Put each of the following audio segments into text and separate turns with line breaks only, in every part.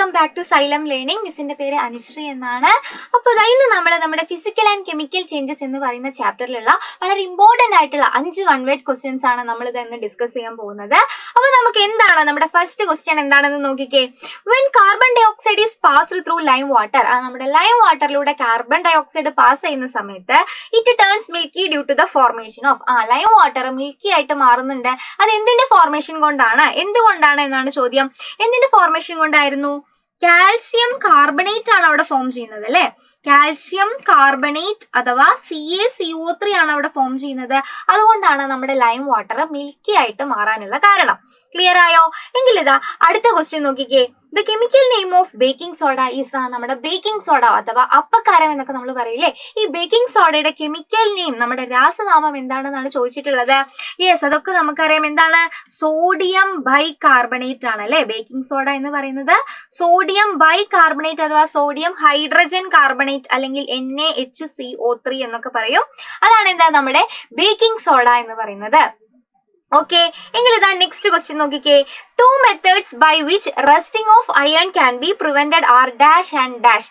Welcome back to Xylem learning. മിസ്സിന്റെ പേര് Anusree എന്നാണ്. അപ്പോൾ ഇന്ന് നമ്മൾ നമ്മുടെ ഫിസിക്കൽ ആൻഡ് കെമിക്കൽ ചേഞ്ചസ് എന്ന് പറയുന്ന ചാപ്റ്ററിലുള്ള വളരെ ഇമ്പോർട്ടന്റ് ആയിട്ടുള്ള 5 വൺ വേർഡ് ക്വസ്റ്റ്യൻസ് ആണ് നമ്മൾ ഇന്ന് ഡിസ്കസ് ചെയ്യാൻ പോകുന്നത്. അപ്പോൾ നമുക്ക് എന്താണ് നമ്മുടെ ഫസ്റ്റ് ക്വസ്റ്റ്യൻ എന്താണെന്ന് നോക്കിക്കേ. When carbon dioxide is passed through lime water, നമ്മുടെ ലൈം വാട്ടറിലൂടെ കാർബൺ ഡൈ ഓക്സൈഡ് പാസ് ചെയ്യുന്ന സമയത്ത് it turns milky due to the formation of lime water milky ആയിട്ട് മാറുന്നുണ്ട്. അത് എന്തിന്റെ ഫോർമേഷൻ കൊണ്ടാണ്, എന്തുകൊണ്ടാണ് എന്നാണ് ചോദ്യം. എന്തിന്റെ ഫോർമേഷൻ കൊണ്ടായിരുന്നു? കാൽസ്യം കാർബണേറ്റ് ആണ് അവിടെ ഫോം ചെയ്യുന്നത് അല്ലെ. കാൽസ്യം കാർബണേറ്റ് അഥവാ CaCO3 ആണ് അവിടെ ഫോം ചെയ്യുന്നത്. അതുകൊണ്ടാണ് നമ്മുടെ ലൈം വാട്ടർ മിൽക്കി ആയിട്ട് മാറാനുള്ള കാരണം. ക്ലിയർ ആയോ? എങ്കിൽ ഇതാ അടുത്ത ക്വസ്റ്റ്യൻ നോക്കിക്കേ. The chemical name of baking soda is നമ്മുടെ ബേക്കിംഗ് സോഡ അഥവാ അപ്പക്കാരം എന്നൊക്കെ നമ്മൾ പറയില്ലേ. ഈ ബേക്കിംഗ് സോഡയുടെ കെമിക്കൽ നെയിം, നമ്മുടെ രാസനാമം എന്താണെന്നാണ് ചോദിച്ചിട്ടുള്ളത്. യെസ്, അതൊക്കെ നമുക്കറിയാം. എന്താണ്? സോഡിയം ബൈകാർബണേറ്റ് ആണ് അല്ലെ. ബേക്കിംഗ് സോഡ എന്ന് പറയുന്നത് സോഡിയം ബൈകാർബണേറ്റ് അഥവാ സോഡിയം ഹൈഡ്രജൻ കാർബണേറ്റ് അല്ലെങ്കിൽ NaHCO3 എന്നൊക്കെ പറയും. അതാണ് എന്താ നമ്മുടെ ബേക്കിംഗ് സോഡ എന്ന് പറയുന്നത്. ഓക്കെ, എങ്കിൽ ഇതാ നെക്സ്റ്റ് ക്വസ്റ്റ്യൻ നോക്കിക്കേ. 2 methods by which rusting of iron can be prevented are dash and dash.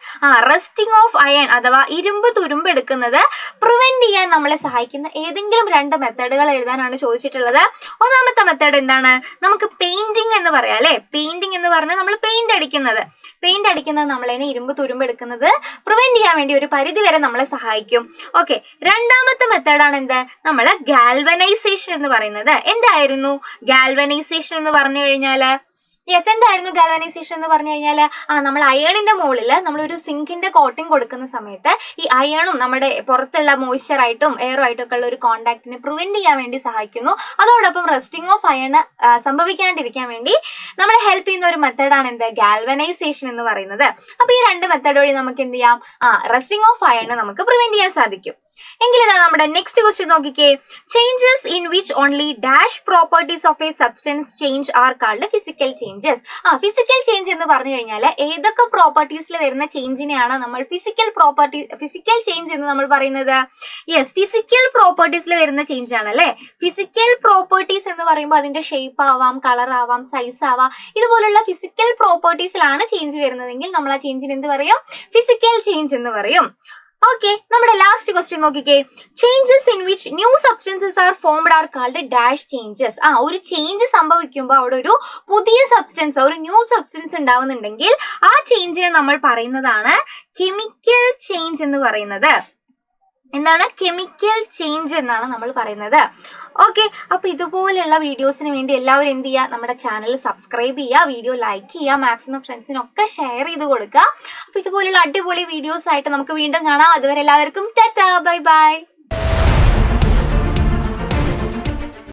Rusting of iron അഥവാ ഇരുമ്പ് തുരുമ്പെടുക്കുന്നത് പ്രിവെന്റ് ചെയ്യാൻ നമ്മളെ സഹായിക്കുന്ന ഏതെങ്കിലും 2 മെത്തേഡുകൾ എഴുതാനാണ് ചോദിച്ചിട്ടുള്ളത്. ഒന്നാമത്തെ മെത്തേഡ് എന്താണ്? നമുക്ക് പെയിന്റിംഗ് എന്ന് പറയാം അല്ലെ. പെയിന്റിംഗ് എന്ന് പറഞ്ഞാൽ നമ്മൾ പെയിന്റ് അടിക്കുന്നത് നമ്മളതിനെ ഇരുമ്പ് തുരുമ്പെടുക്കുന്നത് പ്രിവെന്റ് ചെയ്യാൻ വേണ്ടി ഒരു പരിധി വരെ നമ്മളെ സഹായിക്കും. ഓക്കെ, രണ്ടാമത്തെ മെത്തേഡാണ് എന്ത്? നമ്മള് ഗാൽവനൈസേഷൻ എന്ന് പറയുന്നത്. എന്തായിരുന്നു ഗാൽവനൈസേഷൻ എന്ന് പറഞ്ഞു കഴിഞ്ഞാല്? യെസ്, എന്തായിരുന്നു ഗാൽവനൈസേഷൻ എന്ന് പറഞ്ഞു കഴിഞ്ഞാല് നമ്മൾ അയണിന്റെ മുകളിൽ നമ്മളൊരു സിങ്കിന്റെ കോട്ടിംഗ് കൊടുക്കുന്ന സമയത്ത് ഈ അയണും നമ്മുടെ പുറത്തുള്ള മോയ്സ്ചറായിട്ടും എയറുമായിട്ടും ഒക്കെ ഉള്ള ഒരു കോണ്ടാക്ടിനെ പ്രിവെന്റ് ചെയ്യാൻ വേണ്ടി സഹായിക്കുന്നു. അതോടൊപ്പം റസ്റ്റിംഗ് ഓഫ് അയൺ സംഭവിക്കാണ്ടിരിക്കാൻ വേണ്ടി നമ്മളെ ഹെൽപ്പ് ചെയ്യുന്ന ഒരു മെത്തേഡാണ് എന്ത്? ഗാൽവനൈസേഷൻ എന്ന് പറയുന്നത്. അപ്പൊ ഈ 2 മെത്തേഡ് വഴി നമുക്ക് എന്ത് ചെയ്യാം? റസ്റ്റിംഗ് ഓഫ് അയൺ നമുക്ക് പ്രിവെന്റ് ചെയ്യാൻ സാധിക്കും. എങ്കിൽ ഇതാ നമ്മുടെ നെക്സ്റ്റ് ക്വസ്റ്റ്യൻ നോക്കിക്കേ. Changes in which only dash properties of A substance change are called physical changes. Physical change എന്ന് പറഞ്ഞു കഴിഞ്ഞാൽ ഏതൊക്കെ പ്രോപ്പർട്ടീസിൽ വരുന്ന ചേഞ്ചിനെയാണ് നമ്മൾ ഫിസിക്കൽ ചേഞ്ച് എന്ന് നമ്മൾ പറയുന്നത്? യെസ്, ഫിസിക്കൽ പ്രോപ്പർട്ടീസിൽ വരുന്ന ചേഞ്ച് ആണ് അല്ലെ. ഫിസിക്കൽ പ്രോപ്പർട്ടീസ് എന്ന് പറയുമ്പോൾ അതിന്റെ ഷേപ്പ് ആവാം, കളർ ആവാം, സൈസ് ആവാം. ഇതുപോലുള്ള ഫിസിക്കൽ പ്രോപ്പർട്ടീസിലാണ് ചേഞ്ച് വരുന്നതെങ്കിൽ നമ്മൾ ആ ചേഞ്ചിന് എന്ത് പറയും? ഫിസിക്കൽ ചേഞ്ച് എന്ന് പറയും. ഓക്കെ, നമ്മുടെ ലാസ്റ്റ് ക്വസ്റ്റ്യൻ നോക്കിക്കേ. Changes in which new substances are formed are called dash changes. ഒരു ചേഞ്ച് സംഭവിക്കുമ്പോൾ അവിടെ ഒരു പുതിയ സബ്സ്റ്റൻസ്, ഒരു ന്യൂ സബ്സ്റ്റൻസ് ഉണ്ടാവുന്നുണ്ടെങ്കിൽ ആ ചേഞ്ചിനെ നമ്മൾ പറയുന്നതാണ് കെമിക്കൽ ചേഞ്ച് എന്ന് പറയുന്നത്. എന്താണ്? കെമിക്കൽ ചേഞ്ച് എന്നാണ് നമ്മൾ പറയുന്നത്. ഓക്കെ, അപ്പൊ ഇതുപോലെയുള്ള വീഡിയോസിന് വേണ്ടി എല്ലാവരും എന്ത് ചെയ്യുക? നമ്മുടെ ചാനൽ സബ്സ്ക്രൈബ് ചെയ്യുക, വീഡിയോ ലൈക്ക് ചെയ്യുക, മാക്സിമം ഫ്രണ്ട്സിനൊക്കെ ഷെയർ ചെയ്ത് കൊടുക്കുക. അപ്പൊ ഇതുപോലുള്ള അടിപൊളി വീഡിയോസ് ആയിട്ട് നമുക്ക് വീണ്ടും കാണാം. അതുവരെ എല്ലാവർക്കും ടാറ്റാ, ബൈ ബൈ.